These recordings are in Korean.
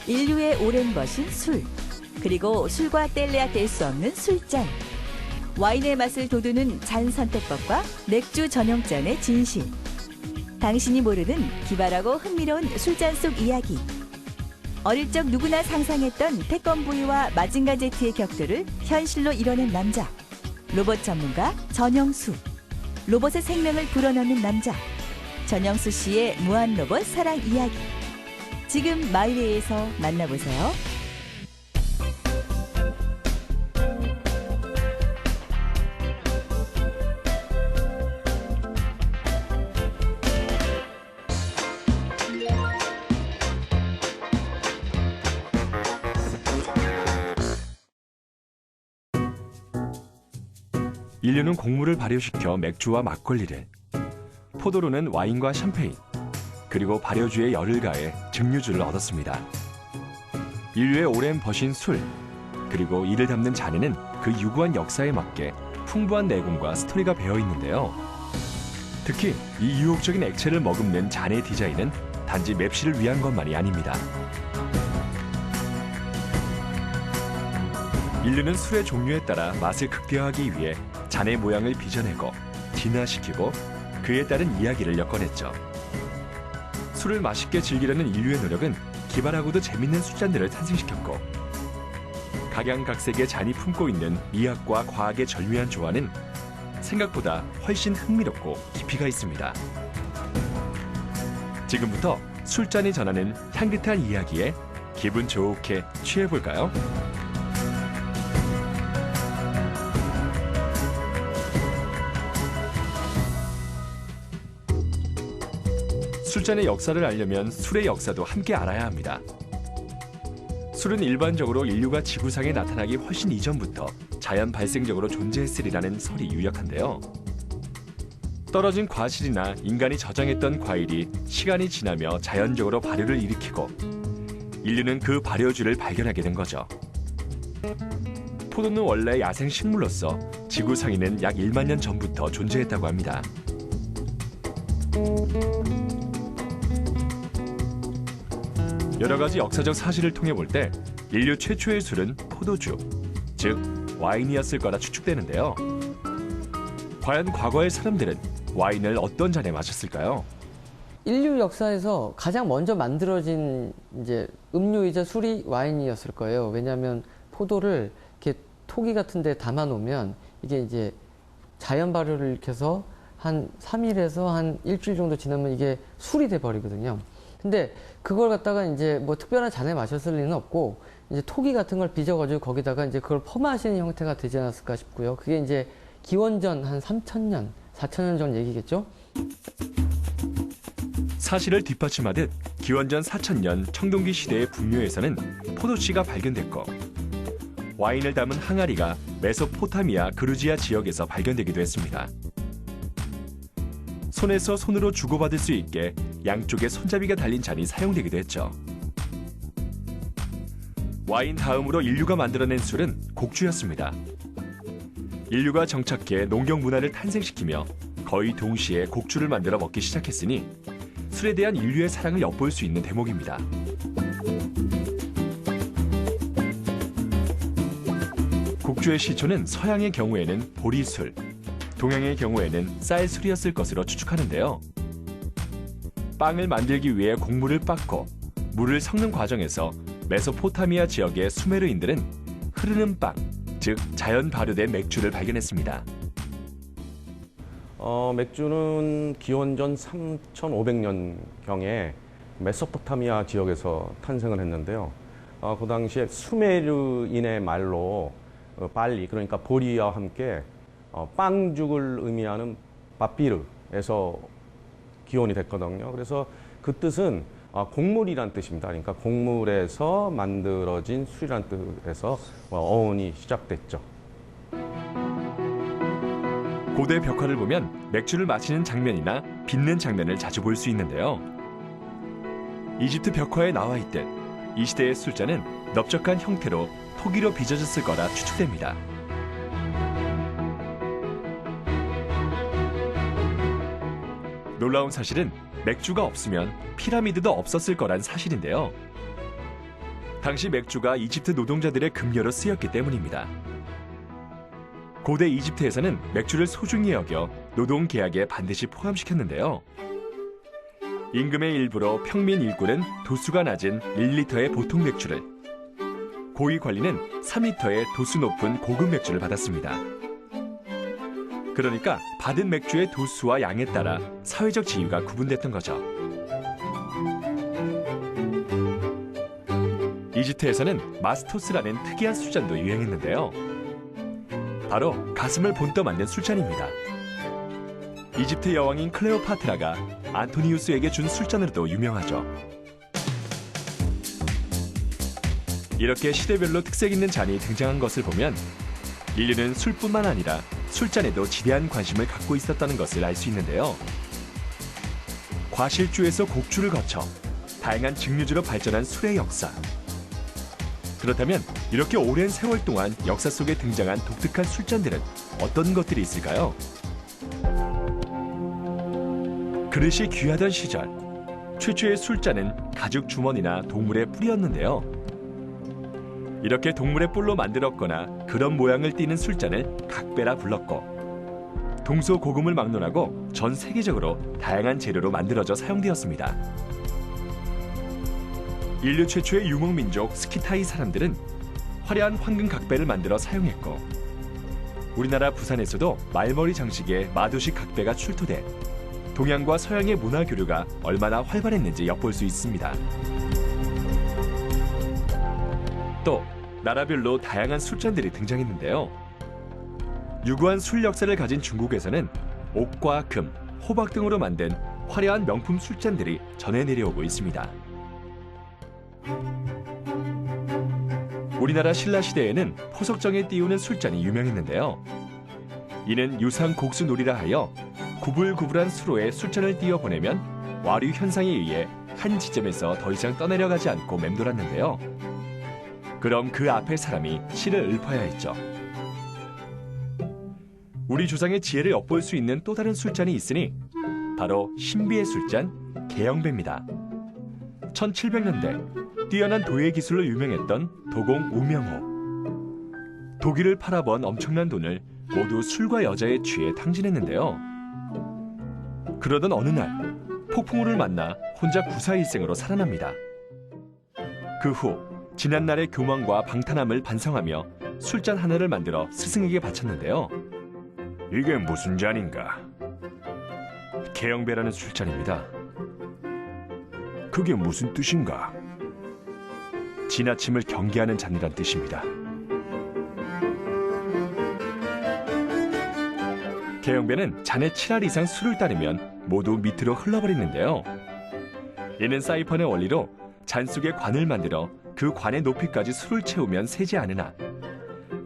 인류의 오랜 것인 술, 그리고 술과 뗄래야 뗄 수 없는 술잔. 와인의 맛을 돋우는 잔 선택법과 맥주 전용잔의 진실. 당신이 모르는 기발하고 흥미로운 술잔 속 이야기. 어릴 적 누구나 상상했던 태권브이와 마징가 제트의 격돌을 현실로 이뤄낸 남자. 로봇 전문가 전영수. 로봇의 생명을 불어넣는 남자. 전영수 씨의 무한 로봇 사랑 이야기. 지금 마이웨이에서 만나보세요. 인류는 곡물을 발효시켜 맥주와 막걸리를, 포도로는 와인과 샴페인, 그리고 발효주에 열을 가해 증류주를 얻었습니다. 인류의 오랜 벗인 술, 그리고 이를 담는 잔에는 그 유구한 역사에 맞게 풍부한 내공과 스토리가 배어 있는데요. 특히 이 유혹적인 액체를 머금는 잔의 디자인은 단지 맵시를 위한 것만이 아닙니다. 인류는 술의 종류에 따라 맛을 극대화하기 위해 잔의 모양을 빚어내고 진화시키고 그에 따른 이야기를 엮어냈죠. 술을 맛있게 즐기려는 인류의 노력은 기발하고도 재밌는 술잔들을 탄생시켰고, 각양각색의 잔이 품고 있는 미학과 과학의 절묘한 조화는 생각보다 훨씬 흥미롭고 깊이가 있습니다. 지금부터 술잔이 전하는 향긋한 이야기에 기분 좋게 취해볼까요? 술잔의 역사를 알려면 술의 역사도 함께 알아야 합니다. 술은 일반적으로 인류가 지구상에 나타나기 훨씬 이전부터 자연 발생적으로 존재했으리라는 설이 유력한데요. 떨어진 과실이나 인간이 저장했던 과일이 시간이 지나며 자연적으로 발효를 일으키고 인류는 그 발효주를 발견하게 된 거죠. 포도는 원래 야생 식물로서 지구상에는 약 1만 년 전부터 존재했다고 합니다. 여러 가지 역사적 사실을 통해 볼 때 인류 최초의 술은 포도주, 즉 와인이었을 거라 추측되는데요. 과연 과거의 사람들은 와인을 어떤 잔에 마셨을까요? 인류 역사에서 가장 먼저 만들어진 이제 음료이자 술이 와인이었을 거예요. 왜냐하면 포도를 이렇게 토기 같은 데 담아 놓으면 이게 이제 자연 발효를 일으켜서 한 3일에서 한 일주일 정도 지나면 이게 술이 돼 버리거든요. 근데 그걸 갖다가 이제 뭐 특별한 잔에 마셨을 리는 없고 이제 토기 같은 걸 빚어가지고 거기다가 이제 그걸 퍼마시는 형태가 되지 않았을까 싶고요. 그게 이제 기원전 한 3,000년, 4,000년 전 얘기겠죠? 사실을 뒷받침하듯 기원전 4,000년 청동기 시대의 북유에서는 포도씨가 발견됐고 와인을 담은 항아리가 메소포타미아 그루지아 지역에서 발견되기도 했습니다. 손에서 손으로 주고받을 수 있게 양쪽에 손잡이가 달린 잔이 사용되기도 했죠. 와인 다음으로 인류가 만들어낸 술은 곡주였습니다. 인류가 정착해 농경 문화를 탄생시키며 거의 동시에 곡주를 만들어 먹기 시작했으니 술에 대한 인류의 사랑을 엿볼 수 있는 대목입니다. 곡주의 시초는 서양의 경우에는 보리술, 동양의 경우에는 쌀술이었을 것으로 추측하는데요. 빵을 만들기 위해 곡물을 빻고 물을 섞는 과정에서 메소포타미아 지역의 수메르인들은 흐르는 빵, 즉 자연 발효된 맥주를 발견했습니다. 맥주는 기원전 3,500년경에 메소포타미아 지역에서 탄생을 했는데요. 그 당시에 수메르인의 말로 빨리, 그러니까 보리와 함께 빵죽을 의미하는 바피르에서 기원이 됐거든요. 그래서 그 뜻은 곡물이란 뜻입니다. 그러니까 곡물에서 만들어진 술이란 뜻에서 어원이 시작됐죠. 고대 벽화를 보면 맥주를 마시는 장면이나 빚는 장면을 자주 볼 수 있는데요. 이집트 벽화에 나와 있듯 이 시대의 술잔은 넓적한 형태로 토기로 빚어졌을 거라 추측됩니다. 놀라운 사실은 맥주가 없으면 피라미드도 없었을 거란 사실인데요. 당시 맥주가 이집트 노동자들의 급료로 쓰였기 때문입니다. 고대 이집트에서는 맥주를 소중히 여겨 노동 계약에 반드시 포함시켰는데요. 임금의 일부로 평민 일꾼은 도수가 낮은 1리터의 보통 맥주를, 고위 관리는 3리터의 도수 높은 고급 맥주를 받았습니다. 그러니까 받은 맥주의 도수와 양에 따라 사회적 지위가 구분됐던 거죠. 이집트에서는 마스토스라는 특이한 술잔도 유행했는데요. 바로 가슴을 본떠 만든 술잔입니다. 이집트 여왕인 클레오파트라가 안토니우스에게 준 술잔으로도 유명하죠. 이렇게 시대별로 특색 있는 잔이 등장한 것을 보면 인류는 술뿐만 아니라 술잔에도 지대한 관심을 갖고 있었다는 것을 알 수 있는데요. 과실주에서 곡주를 거쳐 다양한 증류주로 발전한 술의 역사. 그렇다면 이렇게 오랜 세월 동안 역사 속에 등장한 독특한 술잔들은 어떤 것들이 있을까요? 그릇이 귀하던 시절, 최초의 술잔은 가죽 주머니나 동물의 뿔이었는데요. 이렇게 동물의 뿔로 만들었거나 그런 모양을 띠는 술잔을 각배라 불렀고, 동서고금을 막론하고 전 세계적으로 다양한 재료로 만들어져 사용되었습니다. 인류 최초의 유목민족 스키타이 사람들은 화려한 황금 각배를 만들어 사용했고, 우리나라 부산에서도 말머리 장식에 마도식 각배가 출토돼 동양과 서양의 문화 교류가 얼마나 활발했는지 엿볼 수 있습니다. 또 나라별로 다양한 술잔들이 등장했는데요. 유구한 술 역사를 가진 중국에서는 옥과 금, 호박 등으로 만든 화려한 명품 술잔들이 전해 내려오고 있습니다. 우리나라 신라시대에는 포석정에 띄우는 술잔이 유명했는데요. 이는 유상 곡수놀이라 하여 구불구불한 수로에 술잔을 띄워보내면 와류 현상에 의해 한 지점에서 더 이상 떠내려가지 않고 맴돌았는데요. 그럼 그 앞에 사람이 시를 읊어야 했죠. 우리 조상의 지혜를 엿볼 수 있는 또 다른 술잔이 있으니 바로 신비의 술잔 개영배입니다. 1700년대 뛰어난 도예 기술로 유명했던 도공 우명호. 독일을 팔아번 엄청난 돈을 모두 술과 여자에 취해 탕진했는데요. 그러던 어느 날 폭풍우를 만나 혼자 구사일생으로 살아납니다. 그 후 지난날의 교만과 방탄함을 반성하며 술잔 하나를 만들어 스승에게 바쳤는데요. 이게 무슨 잔인가? 개영배라는 술잔입니다. 그게 무슨 뜻인가? 지나침을 경계하는 잔이란 뜻입니다. 개영배는 잔에 7알 이상 술을 따르면 모두 밑으로 흘러버리는데요. 이는 사이펀의 원리로 잔 속에 관을 만들어 그 관의 높이까지 술을 채우면 새지 않으나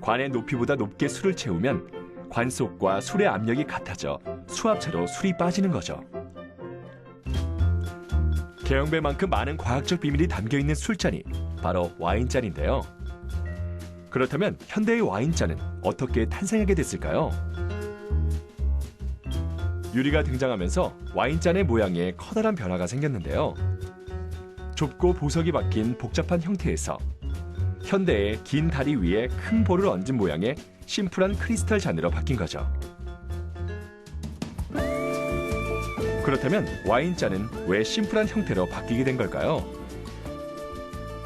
관의 높이보다 높게 술을 채우면 관 속과 술의 압력이 같아져 수압차로 술이 빠지는 거죠. 개영배만큼 많은 과학적 비밀이 담겨있는 술잔이 바로 와인잔인데요. 그렇다면 현대의 와인잔은 어떻게 탄생하게 됐을까요? 유리가 등장하면서 와인잔의 모양에 커다란 변화가 생겼는데요. 좁고 보석이 박힌 복잡한 형태에서 현대의 긴 다리 위에 큰 볼을 얹은 모양의 심플한 크리스탈 잔으로 바뀐 거죠. 그렇다면 와인잔은 왜 심플한 형태로 바뀌게 된 걸까요?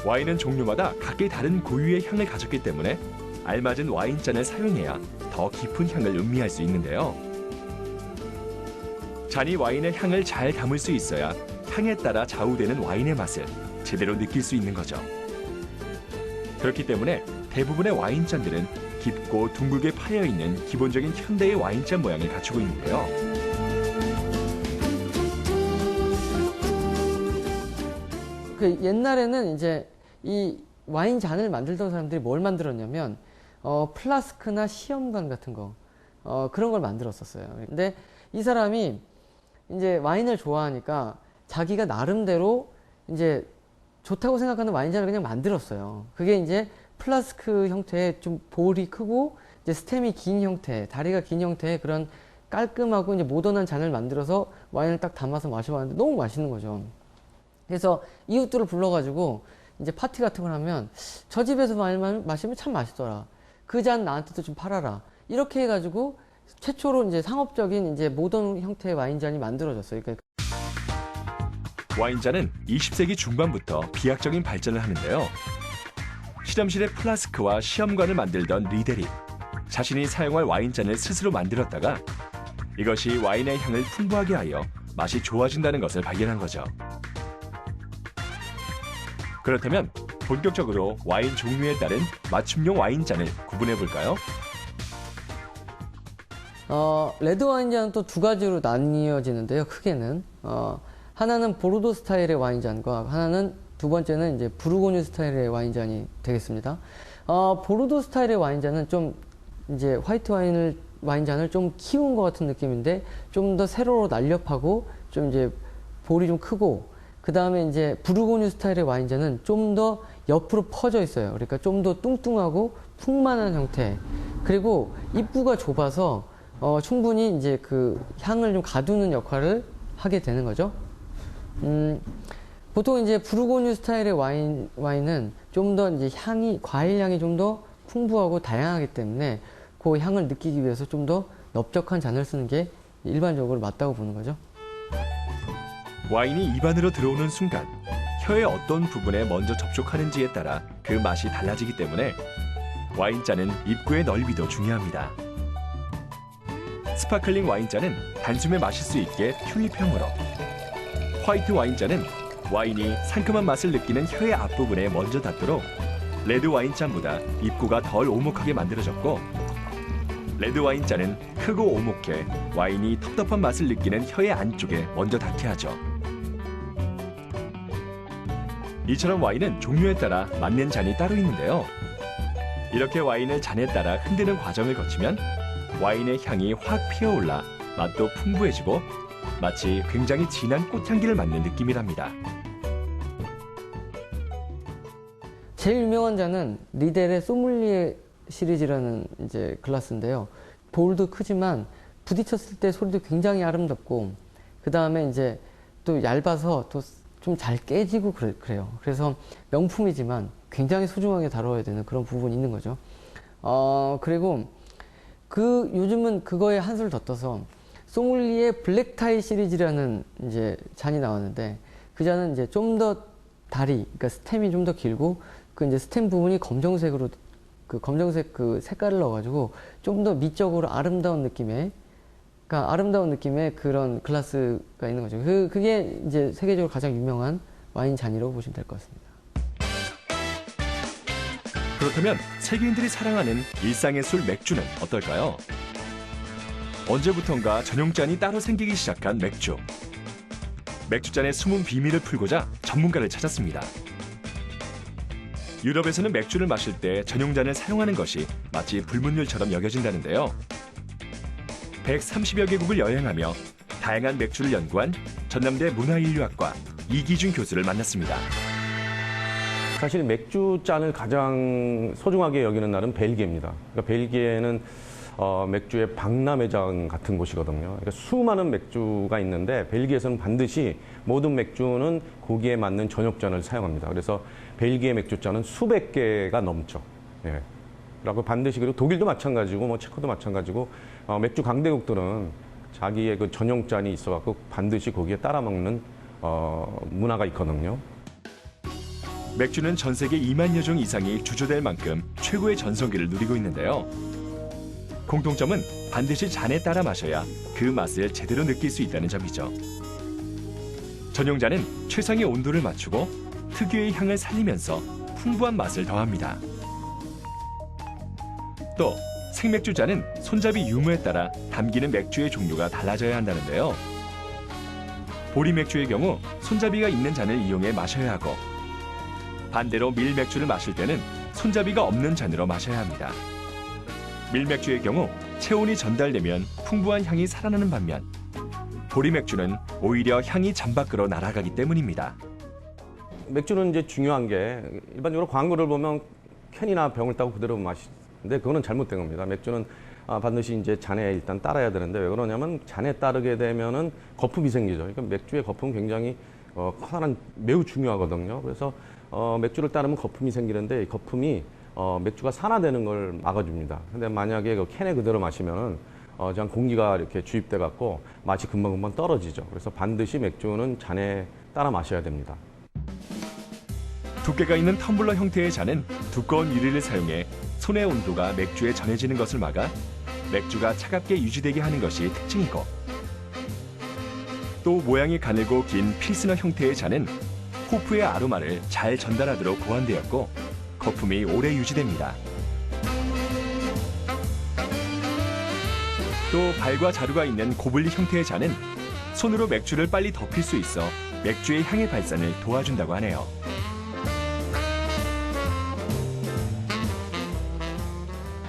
와인은 종류마다 각기 다른 고유의 향을 가졌기 때문에 알맞은 와인잔을 사용해야 더 깊은 향을 음미할 수 있는데요. 잔이 와인의 향을 잘 담을 수 있어야 향에 따라 좌우되는 와인의 맛을 제대로 느낄 수 있는 거죠. 그렇기 때문에 대부분의 와인잔들은 깊고 둥글게 파여있는 기본적인 현대의 와인잔 모양을 갖추고 있는데요. 그 옛날에는 이제 이 와인 잔을 만들던 사람들이 뭘 만들었냐면 플라스크나 시험관 같은 거 그런 걸 만들었었어요. 근데 이 사람이 이제 와인을 좋아하니까 자기가 나름대로 이제 좋다고 생각하는 와인잔을 그냥 만들었어요. 그게 이제 플라스크 형태의 좀 볼이 크고 이제 스템이 긴 형태, 다리가 긴 형태의 그런 깔끔하고 이제 모던한 잔을 만들어서 와인을 딱 담아서 마셔봤는데 너무 맛있는 거죠. 그래서 이웃들을 불러가지고 이제 파티 같은 걸 하면 저 집에서 마시면 참 맛있더라. 그 잔 나한테도 좀 팔아라. 이렇게 해가지고 최초로 이제 상업적인 이제 모던 형태의 와인잔이 만들어졌어요. 그러니까 와인잔은 20세기 중반부터 비약적인 발전을 하는데요. 실험실에 플라스크와 시험관을 만들던 리델이 자신이 사용할 와인잔을 스스로 만들었다가 이것이 와인의 향을 풍부하게 하여 맛이 좋아진다는 것을 발견한 거죠. 그렇다면 본격적으로 와인 종류에 따른 맞춤용 와인잔을 구분해 볼까요? 레드 와인잔은 또 두 가지로 나뉘어지는데요. 크게는 하나는 보르도 스타일의 와인잔과 하나는 두 번째는 이제 부르고뉴 스타일의 와인잔이 되겠습니다. 보르도 스타일의 와인잔은 좀 이제 화이트 와인잔을 좀 키운 것 같은 느낌인데 좀 더 세로로 날렵하고 좀 이제 볼이 좀 크고, 그 다음에 이제 부르고뉴 스타일의 와인잔은 좀 더 옆으로 퍼져 있어요. 그러니까 좀 더 뚱뚱하고 풍만한 형태. 그리고 입구가 좁아서 충분히 이제 그 향을 좀 가두는 역할을 하게 되는 거죠. 보통 이제 부르고뉴 스타일의 와인은 좀 더 이제 과일 향이 좀 더 풍부하고 다양하기 때문에 그 향을 느끼기 위해서 좀 더 넓적한 잔을 쓰는 게 일반적으로 맞다고 보는 거죠. 와인이 입안으로 들어오는 순간 혀의 어떤 부분에 먼저 접촉하는지에 따라 그 맛이 달라지기 때문에 와인잔은 입구의 넓이도 중요합니다. 스파클링 와인잔은 단숨에 마실 수 있게 튤립형으로, 화이트 와인잔은 와인이 상큼한 맛을 느끼는 혀의 앞부분에 먼저 닿도록 레드 와인잔보다 입구가 덜 오목하게 만들어졌고, 레드 와인잔은 크고 오목해 와인이 텁텁한 맛을 느끼는 혀의 안쪽에 먼저 닿게 하죠. 이처럼 와인은 종류에 따라 맞는 잔이 따로 있는데요. 이렇게 와인을 잔에 따라 흔드는 과정을 거치면 와인의 향이 확 피어올라 맛도 풍부해지고 마치 굉장히 진한 꽃향기를 맡는 느낌이랍니다. 제일 유명한 잔은 리델의 소믈리에 시리즈라는 이제 클래스인데요. 볼도 크지만 부딪혔을 때 소리도 굉장히 아름답고, 그 다음에 이제 또 얇아서 또 좀 잘 깨지고 그래요. 그래서 명품이지만 굉장히 소중하게 다뤄야 되는 그런 부분이 있는 거죠. 그리고 요즘은 그거에 한술 더 떠서 소믈리에 블랙타이 시리즈라는 이제 잔이 나왔는데, 그 잔은 이제 좀 더 그러니까 스템이 좀 더 길고, 그 이제 스템 부분이 검정색으로 그 검정색 그 색깔을 넣어가지고 좀 더 미적으로 아름다운 느낌의 그런 클래스가 있는 거죠. 그게 이제 세계적으로 가장 유명한 와인 잔이라고 보시면 될 것 같습니다. 그렇다면 세계인들이 사랑하는 일상의 술 맥주는 어떨까요? 언제부턴가 전용잔이 따로 생기기 시작한 맥주. 맥주잔의 숨은 비밀을 풀고자 전문가를 찾았습니다. 유럽에서는 맥주를 마실 때 전용잔을 사용하는 것이 마치 불문율처럼 여겨진다는데요. 130여 개국을 여행하며 다양한 맥주를 연구한 전남대 문화인류학과 이기준 교수를 만났습니다. 사실 맥주잔을 가장 소중하게 여기는 나라는 벨기에입니다. 그러니까 벨기에는 맥주의 박람회장 같은 곳이거든요. 그러니까 수많은 맥주가 있는데 벨기에에서는 반드시 모든 맥주는 거기에 맞는 전역잔을 사용합니다. 그래서 벨기에 맥주잔은 수백 개가 넘죠. 예. 라고 반드시, 그리고 독일도 마찬가지고 뭐 체코도 마찬가지고 맥주 강대국들은 자기의 그 전용잔이 있어갖고 반드시 거기에 따라 먹는 문화가 있거든요. 맥주는 전 세계 2만여 종 이상이 주조될 만큼 최고의 전성기를 누리고 있는데요. 공통점은 반드시 잔에 따라 마셔야 그 맛을 제대로 느낄 수 있다는 점이죠. 전용잔은 최상의 온도를 맞추고 특유의 향을 살리면서 풍부한 맛을 더합니다. 또 생맥주잔은 손잡이 유무에 따라 담기는 맥주의 종류가 달라져야 한다는데요. 보리 맥주의 경우 손잡이가 있는 잔을 이용해 마셔야 하고, 반대로 밀맥주를 마실 때는 손잡이가 없는 잔으로 마셔야 합니다. 밀맥주의 경우 체온이 전달되면 풍부한 향이 살아나는 반면 보리맥주는 오히려 향이 잔 밖으로 날아가기 때문입니다. 맥주는 이제 중요한 게, 일반적으로 광고를 보면 캔이나 병을 따고 그대로 마시는데 그거는 잘못된 겁니다. 맥주는 반드시 이제 잔에 일단 따라야 되는데, 왜 그러냐면 잔에 따르게 되면은 거품이 생기죠. 그러니까 맥주의 거품은 굉장히 매우 중요하거든요. 그래서 맥주를 따르면 거품이 생기는데 이 거품이 맥주가 산화되는 걸 막아줍니다. 근데 만약에 그 캔에 그대로 마시면은 그냥 공기가 이렇게 주입돼 갖고 맛이 금방금방 떨어지죠. 그래서 반드시 맥주는 잔에 따라 마셔야 됩니다. 두께가 있는 텀블러 형태의 잔은 두꺼운 유리를 사용해 손의 온도가 맥주에 전해지는 것을 막아 맥주가 차갑게 유지되게 하는 것이 특징이고, 또 모양이 가늘고 긴 필스너 형태의 잔은 호프의 아로마를 잘 전달하도록 보완되었고 거품이 오래 유지됩니다. 또 발과 자루가 있는 고블릿 형태의 잔은 손으로 맥주를 빨리 덮일 수 있어 맥주의 향의 발산을 도와준다고 하네요.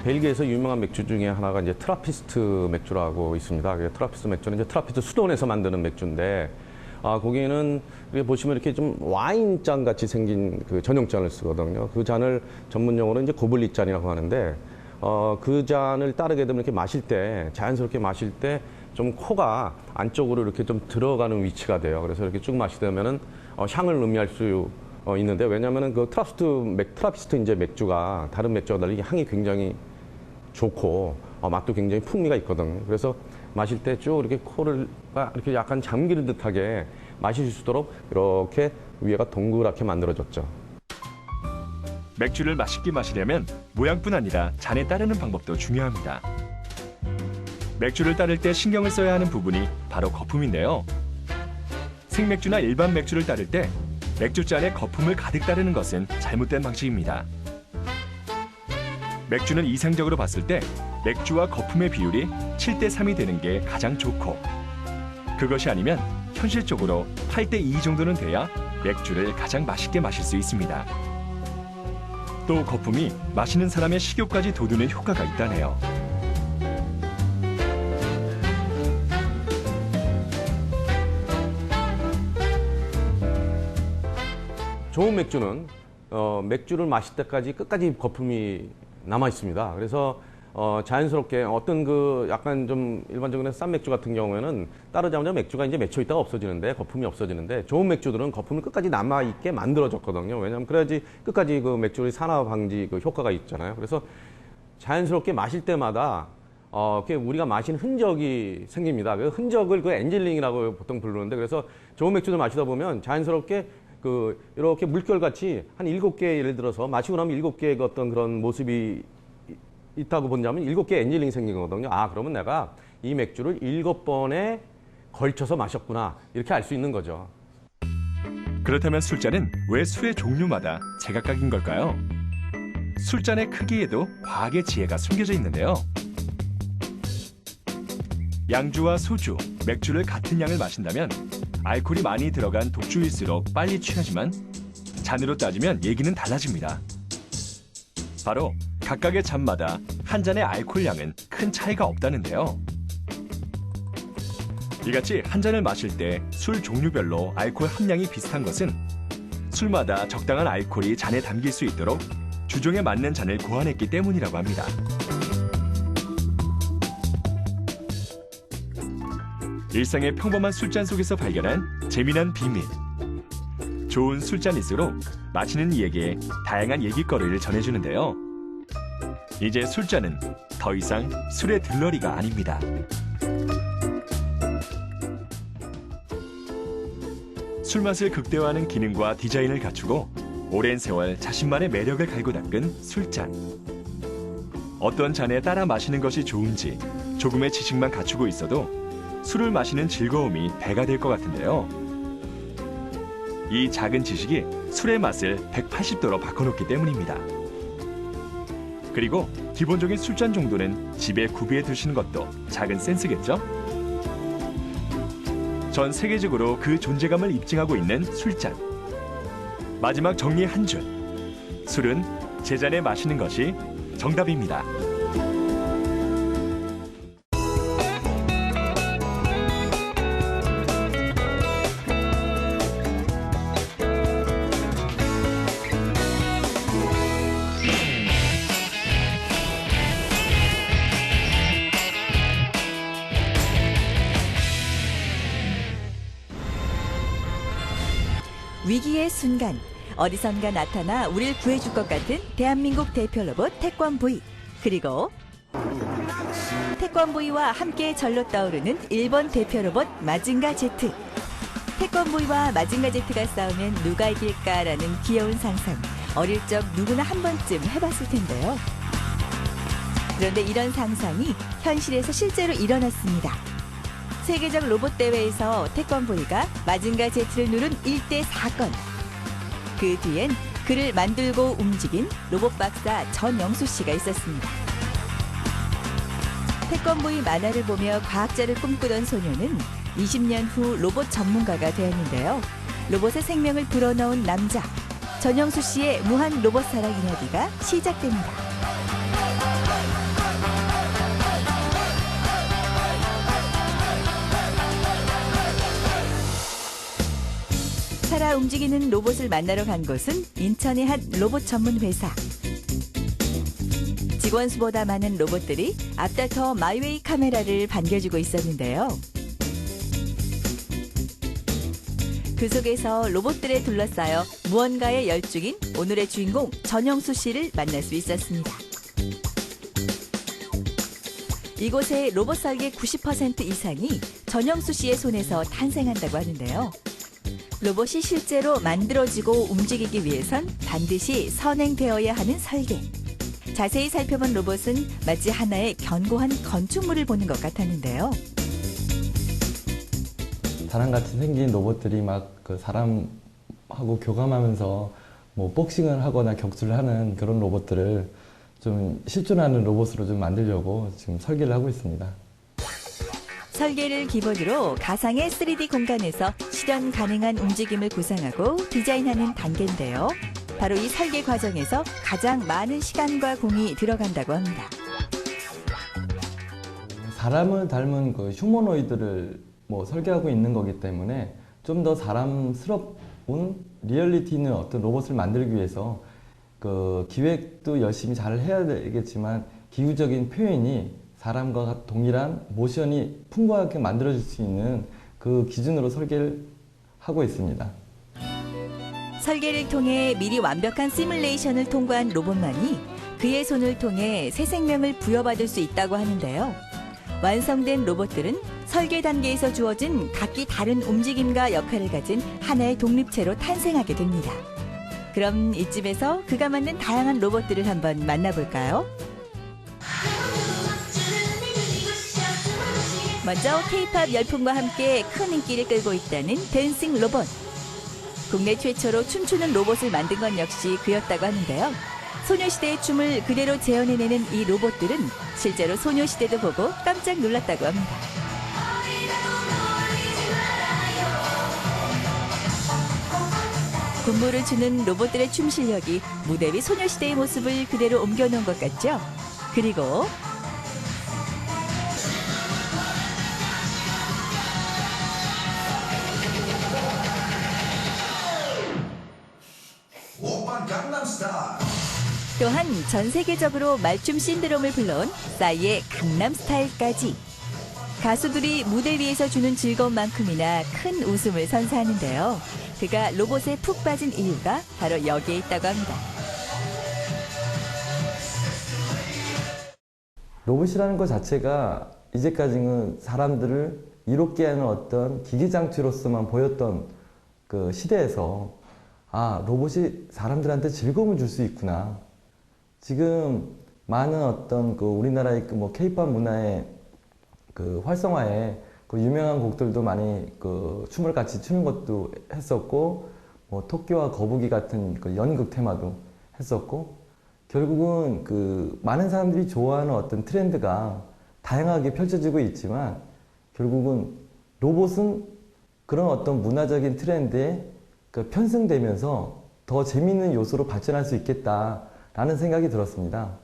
벨기에에서 유명한 맥주 중에 하나가 이제 트라피스트 맥주라고 있습니다. 트라피스트 맥주는 이제 트라피스트 수도원에서 만드는 맥주인데, 거기는 보시면 이렇게 좀 와인잔 같이 생긴 그 전용잔을 쓰거든요. 그 잔을 전문 용어로 이제 고블릿 잔이라고 하는데, 그 잔을 따르게 되면 이렇게 마실 때, 자연스럽게 마실 때 좀 코가 안쪽으로 이렇게 좀 들어가는 위치가 돼요. 그래서 이렇게 쭉 마시게 되면은 향을 음미할 수 있는데, 왜냐면은 그 트라피스트 이제 맥주가 다른 맥주와 달리 향이 굉장히 좋고 맛도 굉장히 풍미가 있거든요. 그래서 마실 때 쭉 이렇게 코를 이렇게 약간 잠기는 듯하게 마실 수 있도록 이렇게 위에가 동그랗게 만들어졌죠. 맥주를 맛있게 마시려면 모양뿐 아니라 잔에 따르는 방법도 중요합니다. 맥주를 따를 때 신경을 써야 하는 부분이 바로 거품인데요. 생맥주나 일반 맥주를 따를 때 맥주잔에 거품을 가득 따르는 것은 잘못된 방식입니다. 맥주는 이상적으로 봤을 때 맥주와 거품의 비율이 7대3이 되는 게 가장 좋고, 그것이 아니면 현실적으로 8대2 정도는 돼야 맥주를 가장 맛있게 마실 수 있습니다. 또 거품이 마시는 사람의 식욕까지 돋우는 효과가 있다네요. 좋은 맥주는 맥주를 마실 때까지 끝까지 거품이 남아 있습니다. 그래서 자연스럽게 어떤 그 약간 좀 일반적으로 싼 맥주 같은 경우에는 따르자마자 맥주가 이제 몇 초 있다가 없어지는데, 거품이 없어지는데, 좋은 맥주들은 거품이 끝까지 남아 있게 만들어졌거든요. 왜냐하면 그래야지 끝까지 그 맥주의 산화 방지 그 효과가 있잖아요. 그래서 자연스럽게 마실 때마다 우리가 마시는 흔적이 생깁니다. 그 흔적을 그 엔젤링이라고 보통 부르는데, 그래서 좋은 맥주를 마시다 보면 자연스럽게 이렇게 물결같이 한 7개, 예를 들어서 마시고 나면 7개의 어떤 그런 모습이 있다고 본다면 7개 엔젤링이 생긴 거거든요. 그러면 내가 이 맥주를 7번에 걸쳐서 마셨구나, 이렇게 알 수 있는 거죠. 그렇다면 술잔은 왜 술의 종류마다 제각각인 걸까요? 술잔의 크기에도 과학의 지혜가 숨겨져 있는데요. 양주와 소주, 맥주를 같은 양을 마신다면 알코올이 많이 들어간 독주일수록 빨리 취하지만, 잔으로 따지면 얘기는 달라집니다. 바로 각각의 잔마다 한 잔의 알코올 양은 큰 차이가 없다는데요. 이같이 한 잔을 마실 때 술 종류별로 알코올 함량이 비슷한 것은 술마다 적당한 알코올이 잔에 담길 수 있도록 주종에 맞는 잔을 고안했기 때문이라고 합니다. 일상의 평범한 술잔 속에서 발견한 재미난 비밀. 좋은 술잔일수록 마시는 이에게 다양한 얘기거리를 전해주는데요. 이제 술잔은 더 이상 술의 들러리가 아닙니다. 술맛을 극대화하는 기능과 디자인을 갖추고 오랜 세월 자신만의 매력을 갈고 닦은 술잔. 어떤 잔에 따라 마시는 것이 좋은지 조금의 지식만 갖추고 있어도 술을 마시는 즐거움이 배가 될 것 같은데요. 이 작은 지식이 술의 맛을 180도로 바꿔놓기 때문입니다. 그리고 기본적인 술잔 정도는 집에 구비해 두시는 것도 작은 센스겠죠? 전 세계적으로 그 존재감을 입증하고 있는 술잔. 마지막 정리 한 줄. 술은 제 잔에 마시는 것이 정답입니다. 위기의 순간 어디선가 나타나 우릴 구해줄 것 같은 대한민국 대표 로봇 태권브이. 그리고 태권브이와 함께 절로 떠오르는 일본 대표 로봇 마징가 제트. 태권브이와 마징가 제트가 싸우면 누가 이길까라는 귀여운 상상. 어릴 적 누구나 한 번쯤 해봤을 텐데요. 그런데 이런 상상이 현실에서 실제로 일어났습니다. 세계적 로봇 대회에서 태권브이가 마징가 제트를 누른 1대 4건. 그 뒤엔 그를 만들고 움직인 로봇 박사 전영수 씨가 있었습니다. 태권브이 만화를 보며 과학자를 꿈꾸던 소녀는 20년 후 로봇 전문가가 되었는데요. 로봇의 생명을 불어넣은 남자, 전영수 씨의 무한 로봇 사랑 이야기가 시작됩니다. 살아 움직이는 로봇을 만나러 간 곳은 인천의 한 로봇 전문 회사. 직원 수보다 많은 로봇들이 앞다퉈 마이웨이 카메라를 반겨주고 있었는데요. 그 속에서 로봇들에 둘러싸여 무언가에 열중인 오늘의 주인공 전영수 씨를 만날 수 있었습니다. 이곳의 로봇 설계 90% 이상이 전영수 씨의 손에서 탄생한다고 하는데요. 로봇이 실제로 만들어지고 움직이기 위해선 반드시 선행되어야 하는 설계. 자세히 살펴본 로봇은 마치 하나의 견고한 건축물을 보는 것 같았는데요. 사람같이 생긴 로봇들이 막 그 사람하고 교감하면서 뭐 복싱을 하거나 격투를 하는 그런 로봇들을 좀 실존하는 로봇으로 좀 만들려고 지금 설계를 하고 있습니다. 설계를 기본으로 가상의 3D 공간에서 실현 가능한 움직임을 구상하고 디자인하는 단계인데요. 바로 이 설계 과정에서 가장 많은 시간과 공이 들어간다고 합니다. 사람을 닮은 그 휴머노이드를 뭐 설계하고 있는 거기 때문에 좀 더 사람스러운 리얼리티 있는 어떤 로봇을 만들기 위해서 그 기획도 열심히 잘 해야 되겠지만 기구적인 표현이 사람과 동일한 모션이 풍부하게 만들어질 수 있는 그 기준으로 설계를 하고 있습니다. 설계를 통해 미리 완벽한 시뮬레이션을 통과한 로봇만이 그의 손을 통해 새 생명을 부여받을 수 있다고 하는데요. 완성된 로봇들은 설계 단계에서 주어진 각기 다른 움직임과 역할을 가진 하나의 독립체로 탄생하게 됩니다. 그럼 이쯤에서 그가 만든 다양한 로봇들을 한번 만나볼까요? 먼저 K-팝 열풍과 함께 큰 인기를 끌고 있다는 댄싱 로봇. 국내 최초로 춤추는 로봇을 만든 건 역시 그였다고 하는데요. 소녀시대의 춤을 그대로 재현해내는 이 로봇들은 실제로 소녀시대도 보고 깜짝 놀랐다고 합니다. 군무를 추는 로봇들의 춤 실력이 무대 위 소녀시대의 모습을 그대로 옮겨놓은 것 같죠? 그리고 또한 전 세계적으로 말춤 신드롬을 불러온 싸이의 강남스타일까지 가수들이 무대 위에서 주는 즐거움만큼이나 큰 웃음을 선사하는데요. 그가 로봇에 푹 빠진 이유가 바로 여기에 있다고 합니다. 로봇이라는 것 자체가 이제까지는 사람들을 이롭게 하는 어떤 기기장치로서만 보였던 그 시대에서 아, 로봇이 사람들한테 즐거움을 줄 수 있구나. 지금 많은 어떤 그 우리나라의 그 뭐 K-팝 문화의 그 활성화에 그 유명한 곡들도 많이 그 춤을 같이 추는 것도 했었고, 뭐 토끼와 거북이 같은 그 연극 테마도 했었고, 결국은 그 많은 사람들이 좋아하는 어떤 트렌드가 다양하게 펼쳐지고 있지만, 결국은 로봇은 그런 어떤 문화적인 트렌드에 그 편승되면서 더 재미있는 요소로 발전할 수 있겠다라는 생각이 들었습니다.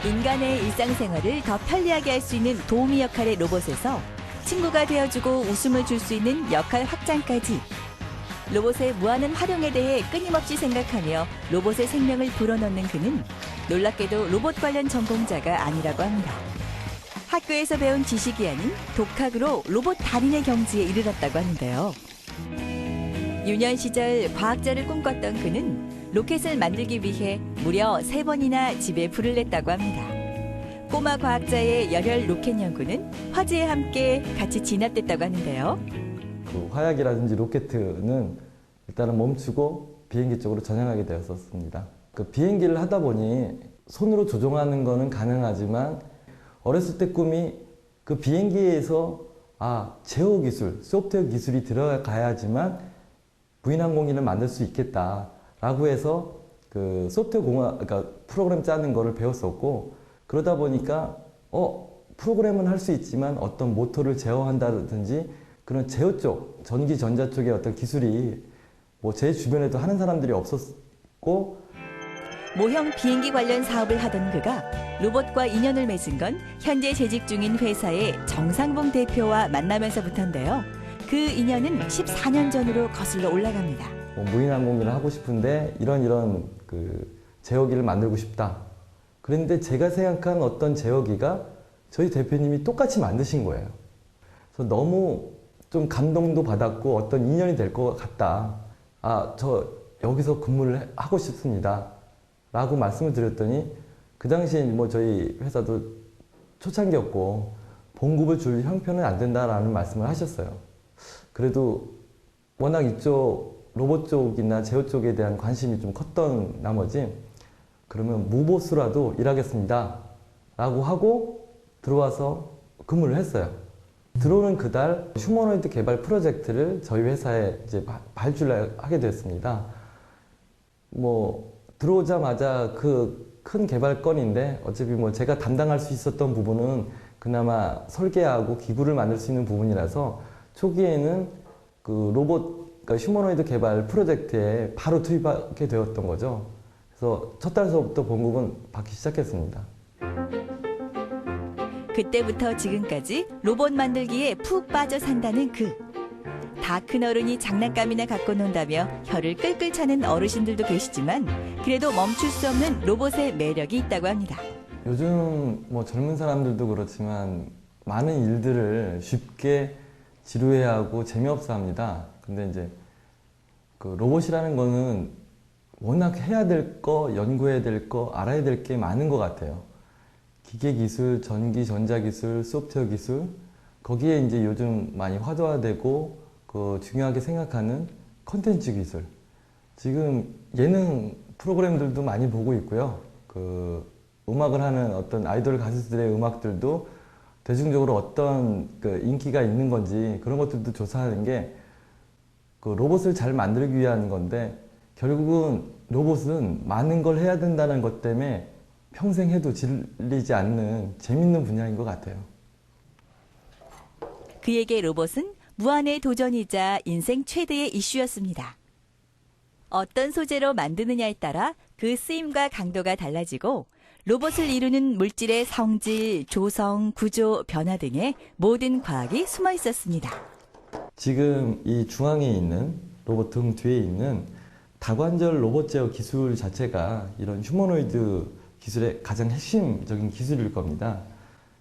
인간의 일상생활을 더 편리하게 할 수 있는 도우미 역할의 로봇에서 친구가 되어주고 웃음을 줄 수 있는 역할 확장까지 로봇의 무한한 활용에 대해 끊임없이 생각하며 로봇의 생명을 불어넣는 그는 놀랍게도 로봇 관련 전공자가 아니라고 합니다. 학교에서 배운 지식이 아닌 독학으로 로봇 달인의 경지에 이르렀다고 하는데요. 유년 시절 과학자를 꿈꿨던 그는 로켓을 만들기 위해 무려 3번이나 집에 불을 냈다고 합니다. 꼬마 과학자의 열혈 로켓 연구는 화재에 함께 같이 진압됐다고 하는데요. 그 화약이라든지 로켓은 일단은 멈추고 비행기 쪽으로 전향하게 되었었습니다. 그 비행기를 하다 보니 손으로 조종하는 거는 가능하지만 어렸을 때 꿈이 그 비행기에서 제어 기술, 소프트웨어 기술이 들어가야지만 무인항공기를 만들 수 있겠다라고 해서 그 소프트웨어 그러니까 프로그램 짜는 거를 배웠었고, 그러다 보니까 프로그램은 할 수 있지만 어떤 모터를 제어한다든지 그런 제어 쪽, 전기 전자 쪽의 어떤 기술이 뭐 제 주변에도 하는 사람들이 없었고, 모형 비행기 관련 사업을 하던 그가 로봇과 인연을 맺은 건 현재 재직 중인 회사의 정상봉 대표와 만나면서부터인데요. 그 인연은 14년 전으로 거슬러 올라갑니다. 무인항공기를 하고 싶은데 이런 그 제어기를 만들고 싶다. 그런데 제가 생각한 어떤 제어기가 저희 대표님이 똑같이 만드신 거예요. 그래서 너무 좀 감동도 받았고 어떤 인연이 될 것 같다. 저 여기서 근무를 하고 싶습니다. 라고 말씀을 드렸더니 그 당시에 뭐 저희 회사도 초창기였고 봉급을 줄 형편은 안 된다라는 말씀을 하셨어요. 그래도 워낙 이쪽 로봇 쪽이나 제어 쪽에 대한 관심이 좀 컸던 나머지 그러면 무보수라도 일하겠습니다. 라고 하고 들어와서 근무를 했어요. 들어오는 그달 휴머노이드 개발 프로젝트를 저희 회사에 이제 발주를 하게 됐습니다. 뭐 들어오자마자 그 큰 개발 건인데 어차피 뭐 제가 담당할 수 있었던 부분은 그나마 설계하고 기구를 만들 수 있는 부분이라서 초기에는 그 로봇, 그러니까 휴머노이드 개발 프로젝트에 바로 투입하게 되었던 거죠. 그래서 첫 달서부터 봉급은 받기 시작했습니다. 그때부터 지금까지 로봇 만들기에 푹 빠져 산다는 그. 다 큰 어른이 장난감이나 갖고 논다며 혀를 끌끌 차는 어르신들도 계시지만 그래도 멈출 수 없는 로봇의 매력이 있다고 합니다. 요즘 뭐 젊은 사람들도 그렇지만 많은 일들을 쉽게 지루해하고 재미없어 합니다. 근데 이제 그 로봇이라는 거는 워낙 해야 될 거, 연구해야 될 거, 알아야 될 게 많은 것 같아요. 기계 기술, 전기, 전자 기술, 소프트웨어 기술, 거기에 이제 요즘 많이 화두화되고 그 중요하게 생각하는 콘텐츠 기술. 지금 예능 프로그램들도 많이 보고 있고요. 그 음악을 하는 어떤 아이돌 가수들의 음악들도 대중적으로 어떤 그 인기가 있는 건지 그런 것들도 조사하는 게 그 로봇을 잘 만들기 위한 건데, 결국은 로봇은 많은 걸 해야 된다는 것 때문에 평생 해도 질리지 않는 재밌는 분야인 것 같아요. 그에게 로봇은 무한의 도전이자 인생 최대의 이슈였습니다. 어떤 소재로 만드느냐에 따라 그 쓰임과 강도가 달라지고 로봇을 이루는 물질의 성질, 조성, 구조, 변화 등의 모든 과학이 숨어 있었습니다. 지금 이 중앙에 있는 로봇 등 뒤에 있는 다관절 로봇 제어 기술 자체가 이런 휴머노이드 기술의 가장 핵심적인 기술일 겁니다.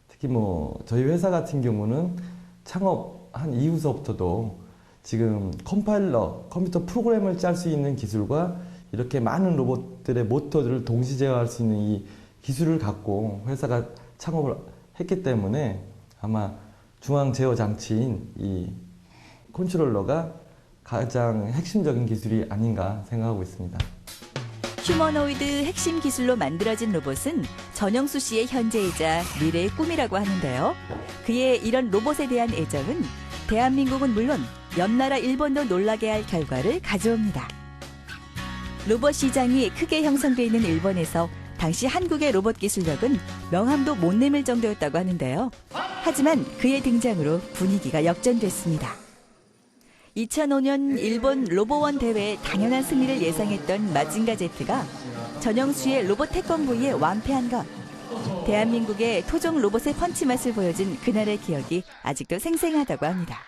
특히 뭐 저희 회사 같은 경우는 창업한 이후서부터도 지금 컴파일러, 컴퓨터 프로그램을 짤 수 있는 기술과 이렇게 많은 로봇들의 모터들을 동시 제어할 수 있는 이 기술을 갖고 회사가 창업을 했기 때문에 아마 중앙 제어 장치인 이 컨트롤러가 가장 핵심적인 기술이 아닌가 생각하고 있습니다. 휴머노이드 핵심 기술로 만들어진 로봇은 전영수 씨의 현재이자 미래의 꿈이라고 하는데요. 그의 이런 로봇에 대한 애정은 대한민국은 물론 옆나라 일본도 놀라게 할 결과를 가져옵니다. 로봇 시장이 크게 형성돼 있는 일본에서 당시 한국의 로봇 기술력은 명함도 못 내밀 정도였다고 하는데요. 하지만 그의 등장으로 분위기가 역전됐습니다. 2005년 일본 로보원 대회에 당연한 승리를 예상했던 마징가 제트가 전영수의 로봇 태권브이에 완패한 것. 대한민국의 토종 로봇의 펀치맛을 보여준 그날의 기억이 아직도 생생하다고 합니다.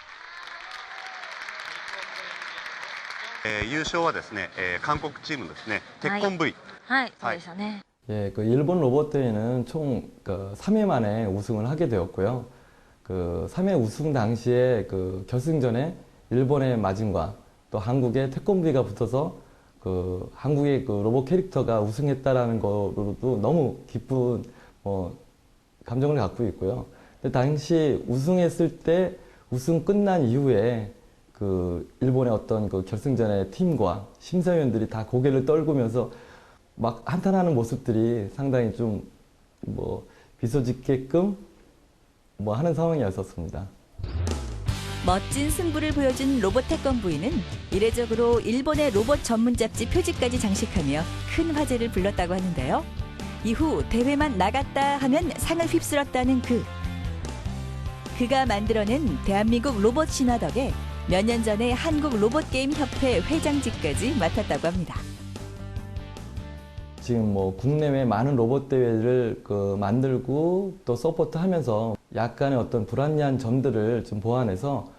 優勝はですね、韓国チームですね、鉄拳 V。はい、そうでしたね。 예, 그 일본 로봇 대회는 총 3회 만에 우승을 하게 되었고요. 그 3회 우승 당시에 그 결승전에 일본의 마징과 또 한국의 태권브이가 붙어서 그 한국의 그 로봇 캐릭터가 우승했다라는 거로도 너무 기쁜 감정을 갖고 있고요. 근데 당시 우승했을 때 우승 끝난 이후에 그 일본의 어떤 그 결승전의 팀과 심사위원들이 다 고개를 떨구면서 막 한탄하는 모습들이 상당히 좀 미소 짓게끔 하는 상황이었었습니다. 멋진 승부를 보여준 로봇 태권브이는 이례적으로 일본의 로봇 전문 잡지 표지까지 장식하며 큰 화제를 불렀다고 하는데요. 이후 대회만 나갔다 하면 상을 휩쓸었다는 그가 만들어낸 대한민국 로봇 신화 덕에 몇 년 전에 한국 로봇게임협회 회장직까지 맡았다고 합니다. 지금 국내외 많은 로봇 대회를 만들고 또 서포트하면서 약간의 어떤 불합리한 점들을 좀 보완해서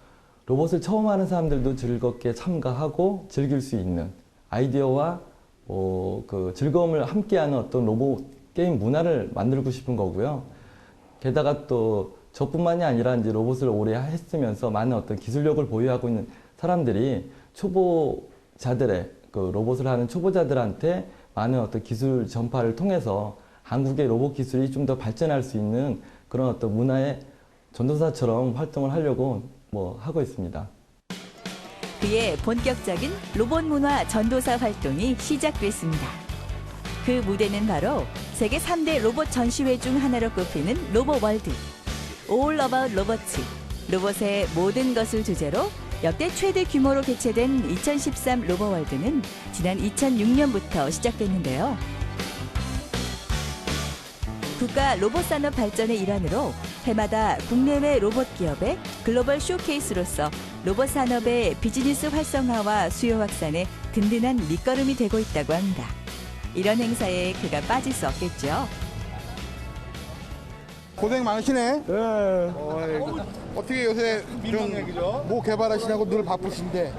로봇을 처음 하는 사람들도 즐겁게 참가하고 즐길 수 있는 아이디어와 그 즐거움을 함께하는 어떤 로봇 게임 문화를 만들고 싶은 거고요. 게다가 또 저뿐만이 아니라 이제 로봇을 오래 했으면서 많은 어떤 기술력을 보유하고 있는 사람들이 초보자들의 그 로봇을 하는 초보자들한테 많은 어떤 기술 전파를 통해서 한국의 로봇 기술이 좀 더 발전할 수 있는 그런 어떤 문화의 전도사처럼 활동을 하려고 하고 있습니다. 그의 본격적인 로봇 문화 전도사 활동이 시작됐습니다. 그 무대는 바로 세계 3대 로봇 전시회 중 하나로 꼽히는 로봇월드. All About Robots, 로봇의 모든 것을 주제로 역대 최대 규모로 개최된 2013 로봇월드는 지난 2006년부터 시작됐는데요. 국가 로봇 산업 발전의 일환으로 해마다 국내외 로봇 기업의 글로벌 쇼케이스로서 로봇 산업의 비즈니스 활성화와 수요 확산에 든든한 밑거름이 되고 있다고 합니다. 이런 행사에 그가 빠질 수 없겠죠. 고생 많으시네. 네. 어떻게 요새 뭐 개발하시냐고 늘 바쁘신데.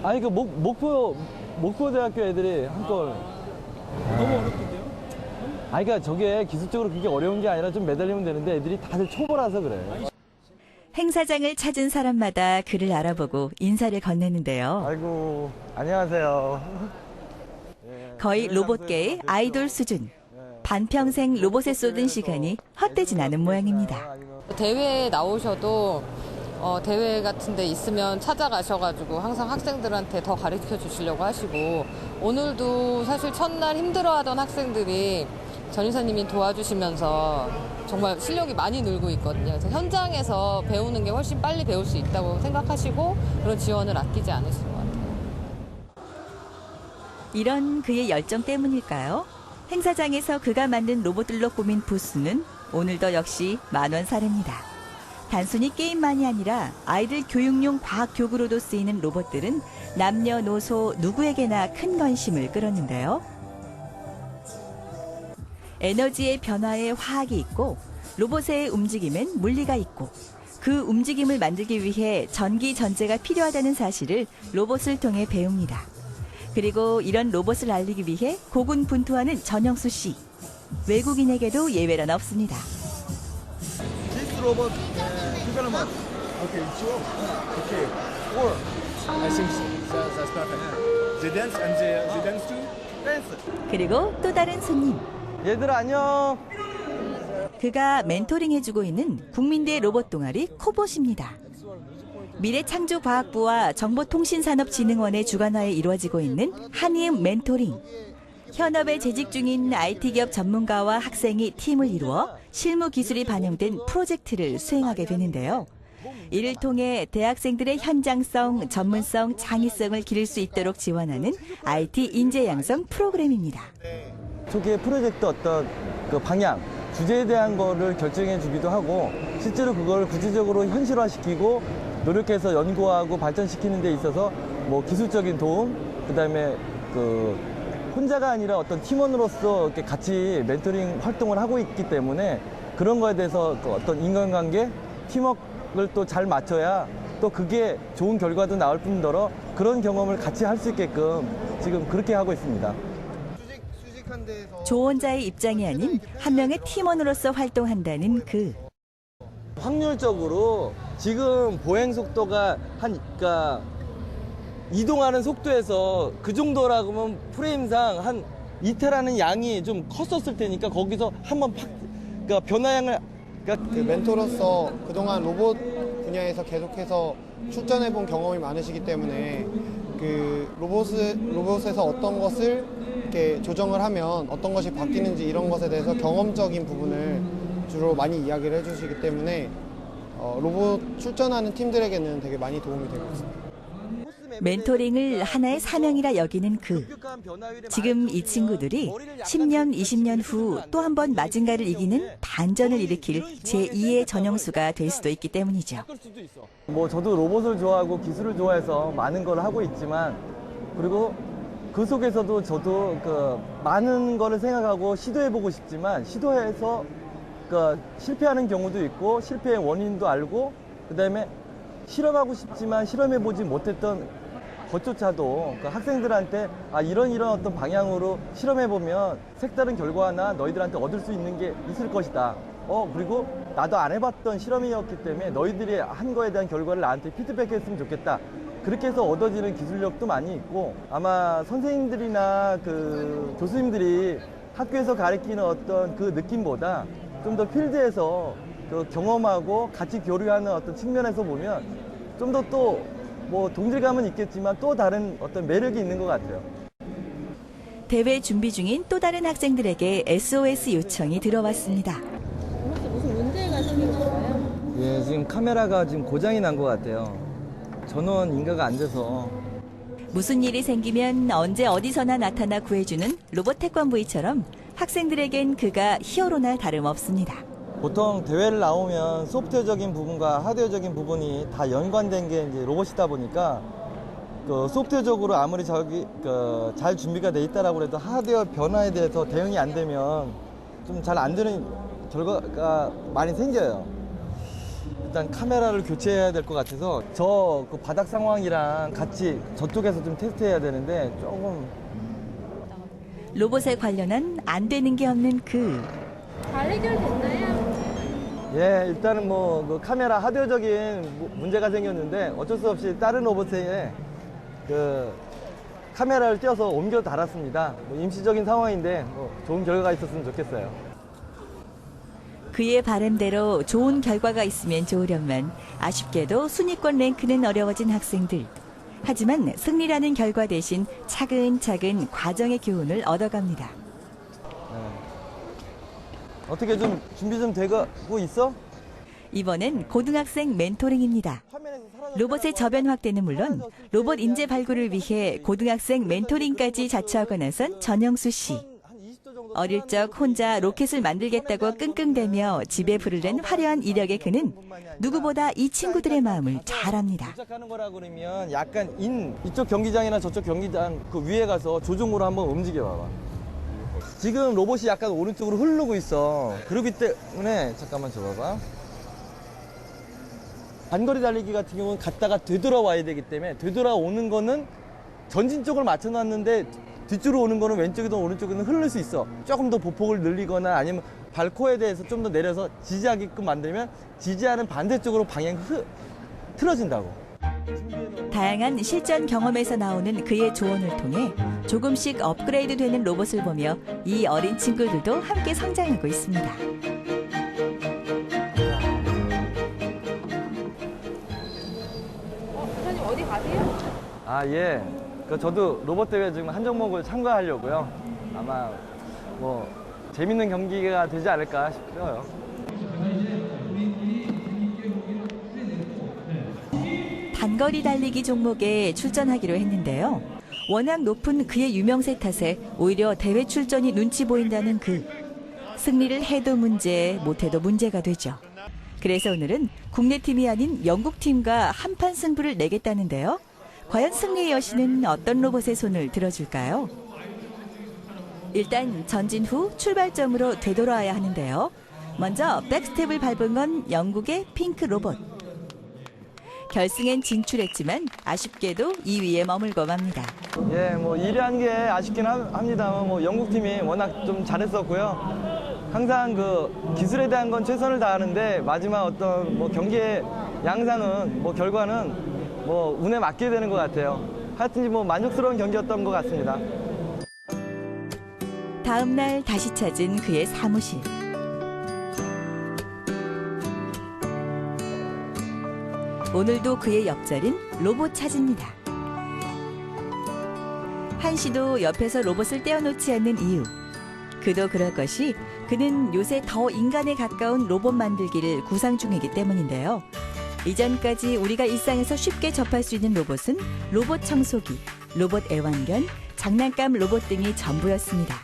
아니 그 목포대학교 애들이 한걸 너무 어렵던데요? 아니 그러니까 저게 기술적으로 그렇게 어려운 게 아니라 좀 매달리면 되는데 애들이 다들 초보라서 그래. 행사장을 찾은 사람마다 그를 알아보고 인사를 건네는데요. 아이고 안녕하세요. 거의 로봇계의 아이돌 수준. 반평생 로봇에 쏟은 시간이 헛되진 않은 모양입니다. 대회에 나오셔도 대회 같은 데 있으면 찾아가셔가지고 항상 학생들한테 더 가르쳐 주시려고 하시고, 오늘도 사실 첫날 힘들어하던 학생들이 전인사님이 도와주시면서 정말 실력이 많이 늘고 있거든요. 그래서 현장에서 배우는 게 훨씬 빨리 배울 수 있다고 생각하시고 그런 지원을 아끼지 않으신 것 같아요. 이런 그의 열정 때문일까요? 행사장에서 그가 만든 로봇들로 꾸민 부스는 오늘도 역시 만원사례입니다. 단순히 게임만이 아니라 아이들 교육용 과학 교구로도 쓰이는 로봇들은 남녀노소 누구에게나 큰 관심을 끌었는데요. 에너지의 변화에 화학이 있고 로봇의 움직임엔 물리가 있고 그 움직임을 만들기 위해 전기 전제가 필요하다는 사실을 로봇을 통해 배웁니다. 그리고 이런 로봇을 알리기 위해 고군분투하는 전영수 씨. 외국인에게도 예외란 없습니다. This robot development. Okay, it's your. Okay. Or I think that's perfect. They dance and they dance too. Dance. 그리고 또 다른 손님. 얘들아 안녕. 그가 멘토링해주고 있는 국민대 로봇 동아리 코봇입니다. 미래창조과학부와 정보통신산업진흥원의 주관하에 이루어지고 있는 한이음 멘토링. 현업에 재직 중인 IT기업 전문가와 학생이 팀을 이루어 실무 기술이 반영된 프로젝트를 수행하게 되는데요. 이를 통해 대학생들의 현장성, 전문성, 창의성을 기를 수 있도록 지원하는 IT 인재 양성 프로그램입니다. 초기에 프로젝트 어떤 그 방향, 주제에 대한 거를 결정해 주기도 하고 실제로 그걸 구체적으로 현실화시키고 노력해서 연구하고 발전시키는 데 있어서 기술적인 도움, 그다음에 혼자가 아니라 어떤 팀원으로서 이렇게 같이 멘토링 활동을 하고 있기 때문에 그런 거에 대해서 어떤 인간관계, 팀워크를 또 잘 맞춰야 또 그게 좋은 결과도 나올 뿐더러 그런 경험을 같이 할 수 있게끔 지금 그렇게 하고 있습니다. 조언자의 입장이 아닌 한 명의 팀원으로서 활동한다는 그. 확률적으로 지금 보행 속도가 그러니까 이동하는 속도에서 그 정도라고 하면 프레임상 한 이태라는 양이 좀 컸었을 테니까 거기서 한번 팍 그러니까 변화양을 그러니까 그 멘토로서 그동안 로봇 분야에서 계속해서 출전해본 경험이 많으시기 때문에 그 로봇에서 어떤 것을 이렇게 조정을 하면 어떤 것이 바뀌는지 이런 것에 대해서 경험적인 부분을 주로 많이 이야기를 해주시기 때문에 로봇 출전하는 팀들에게는 되게 많이 도움이 되고 있습니다. 멘토링을 하나의 사명이라 여기는 그. 지금 이 친구들이 10년, 20년 후 또 한 번 마징가를 이기는 반전을 일으킬 제2의 전영수가 될 수도 있기 때문이죠. 뭐 저도 로봇을 좋아하고 기술을 좋아해서 많은 걸 하고 있지만 그리고 그 속에서도 저도 그 많은 거를 생각하고 시도해보고 싶지만 시도해서 그 실패하는 경우도 있고 실패의 원인도 알고 그다음에 실험하고 싶지만 실험해보지 못했던 것조차도 그 학생들한테 이런 어떤 방향으로 실험해보면 색다른 결과나 너희들한테 얻을 수 있는 게 있을 것이다. 그리고 나도 안 해봤던 실험이었기 때문에 너희들이 한 거에 대한 결과를 나한테 피드백했으면 좋겠다. 그렇게 해서 얻어지는 기술력도 많이 있고 아마 선생님들이나 그 교수님들이 학교에서 가르치는 어떤 그 느낌보다 좀 더 필드에서 그 경험하고 같이 교류하는 어떤 측면에서 보면 좀 더 또 뭐 동질감은 있겠지만 또 다른 어떤 매력이 있는 것 같아요. 대회 준비 중인 또 다른 학생들에게 SOS 요청이 들어왔습니다. 혹시 무슨 문제가 생긴 건가요? 예, 지금 카메라가 지금 고장이 난 것 같아요. 전원 인가가 안 돼서. 무슨 일이 생기면 언제 어디서나 나타나 구해주는 로봇 태권브이처럼 학생들에겐 그가 히어로나 다름없습니다. 보통 대회를 나오면 소프트웨어적인 부분과 하드웨어적인 부분이 다 연관된 게 이제 로봇이다 보니까 그 소프트웨어적으로 아무리 잘 준비가 돼 있다라고 해도 하드웨어 변화에 대해서 대응이 안 되면 좀 잘 안 되는 결과가 많이 생겨요. 일단 카메라를 교체해야 될 것 같아서 저 그 바닥 상황이랑 같이 저쪽에서 좀 테스트해야 되는데 조금 로봇에 관련한 안 되는 게 없는 그. 잘 해결됐나요? 예, 일단은 뭐 그 카메라 하드웨어적인 문제가 생겼는데 어쩔 수 없이 다른 로봇에 그 카메라를 띄워서 옮겨 달았습니다. 뭐 임시적인 상황인데 뭐 좋은 결과가 있었으면 좋겠어요. 그의 바람대로 좋은 결과가 있으면 좋으련만 아쉽게도 순위권 랭크는 어려워진 학생들. 하지만 승리라는 결과 대신 차근차근 과정의 교훈을 얻어갑니다. 어떻게 좀 준비 좀 되고 있어? 이번엔 고등학생 멘토링입니다. 로봇의 저변 확대는 물론 로봇 인재 발굴을 위해 고등학생 멘토링까지 자처하고 나선 전영수 씨. 어릴 적 혼자 로켓을 만들겠다고 끙끙대며 집에 불을 낸 화려한 이력의 그는 누구보다 이 친구들의 마음을 잘 압니다. 도착하는 거라 그러면 약간 이쪽 경기장이나 저쪽 경기장 그 위에 가서 조종으로 한번 움직여 봐봐. 지금 로봇이 약간 오른쪽으로 흐르고 있어. 그렇기 때문에 잠깐만 줘봐봐. 단거리 달리기 같은 경우는 갔다가 되돌아와야 되기 때문에 되돌아오는 거는 전진 쪽을 맞춰놨는데 뒤쪽으로 오는 거는 왼쪽이든 오른쪽이든 흐를 수 있어. 조금 더 보폭을 늘리거나 아니면 발코에 대해서 좀 더 내려서 지지하게끔 만들면 지지하는 반대쪽으로 방향이 틀어진다고. 다양한 실전 경험에서 나오는 그의 조언을 통해 조금씩 업그레이드 되는 로봇을 보며 이 어린 친구들도 함께 성장하고 있습니다. 부사님 어디 가세요? 예. 저도 로봇 대회 지금 한 종목을 참가하려고요. 아마 뭐 재밌는 경기가 되지 않을까 싶어요. 단거리 달리기 종목에 출전하기로 했는데요. 워낙 높은 그의 유명세 탓에 오히려 대회 출전이 눈치 보인다는 그. 승리를 해도 문제, 못해도 문제가 되죠. 그래서 오늘은 국내 팀이 아닌 영국 팀과 한판 승부를 내겠다는데요. 과연 승리의 여신은 어떤 로봇의 손을 들어줄까요? 일단 전진 후 출발점으로 되돌아와야 하는데요. 먼저 백스텝을 밟은 건 영국의 핑크 로봇. 결승엔 진출했지만 아쉽게도 2위에 머물고 맙니다. 예, 뭐 1위 한 게 아쉽긴 합니다만 뭐 영국 팀이 워낙 좀 잘했었고요. 항상 그 기술에 대한 건 최선을 다하는데 마지막 어떤 뭐 경기의 양상은 뭐 결과는 뭐 운에 맡기게 되는 것 같아요. 하여튼 뭐 만족스러운 경기였던 것 같습니다. 다음 날 다시 찾은 그의 사무실. 오늘도 그의 옆자리는 로봇 찾입니다. 한 씨도 옆에서 로봇을 떼어놓지 않는 이유. 그도 그럴 것이 그는 요새 더 인간에 가까운 로봇 만들기를 구상 중이기 때문인데요. 이전까지 우리가 일상에서 쉽게 접할 수 있는 로봇은 로봇 청소기, 로봇 애완견, 장난감 로봇 등이 전부였습니다.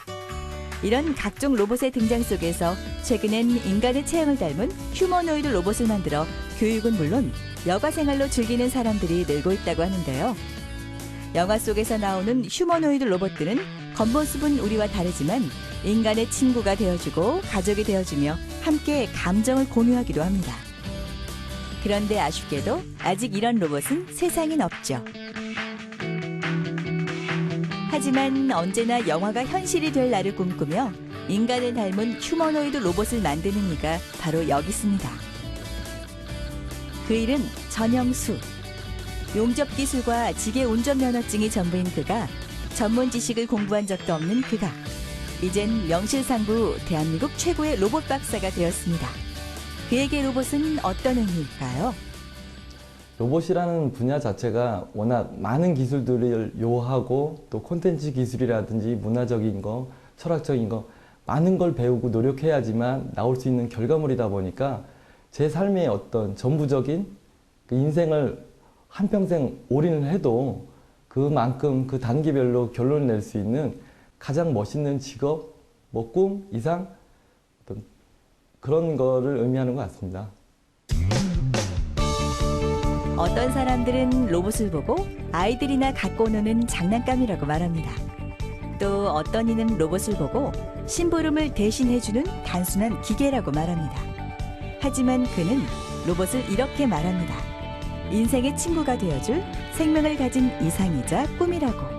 이런 각종 로봇의 등장 속에서 최근엔 인간의 체형을 닮은 휴머노이드 로봇을 만들어 교육은 물론 여가 생활로 즐기는 사람들이 늘고 있다고 하는데요. 영화 속에서 나오는 휴머노이드 로봇들은 겉모습은 우리와 다르지만 인간의 친구가 되어주고 가족이 되어주며 함께 감정을 공유하기도 합니다. 그런데 아쉽게도 아직 이런 로봇은 세상엔 없죠. 하지만 언제나 영화가 현실이 될 날을 꿈꾸며 인간을 닮은 휴머노이드 로봇을 만드는 이가 바로 여기 있습니다. 그 일은 전영수. 용접 기술과 지게 운전 면허증이 전부인 그가 전문 지식을 공부한 적도 없는 그가 이젠 명실상부 대한민국 최고의 로봇 박사가 되었습니다. 그에게 로봇은 어떤 의미일까요? 로봇이라는 분야 자체가 워낙 많은 기술들을 요하고 또 콘텐츠 기술이라든지 문화적인 거, 철학적인 거 많은 걸 배우고 노력해야지만 나올 수 있는 결과물이다 보니까 제 삶의 어떤 전부적인 그 인생을 한평생 올인을 해도 그만큼 그 단계별로 결론을 낼 수 있는 가장 멋있는 직업, 뭐 꿈 이상 어떤 그런 거를 의미하는 것 같습니다. 어떤 사람들은 로봇을 보고 아이들이나 갖고 노는 장난감이라고 말합니다. 또 어떤 이는 로봇을 보고 심부름을 대신해주는 단순한 기계라고 말합니다. 하지만 그는 로봇을 이렇게 말합니다. 인생의 친구가 되어줄 생명을 가진 이상이자 꿈이라고.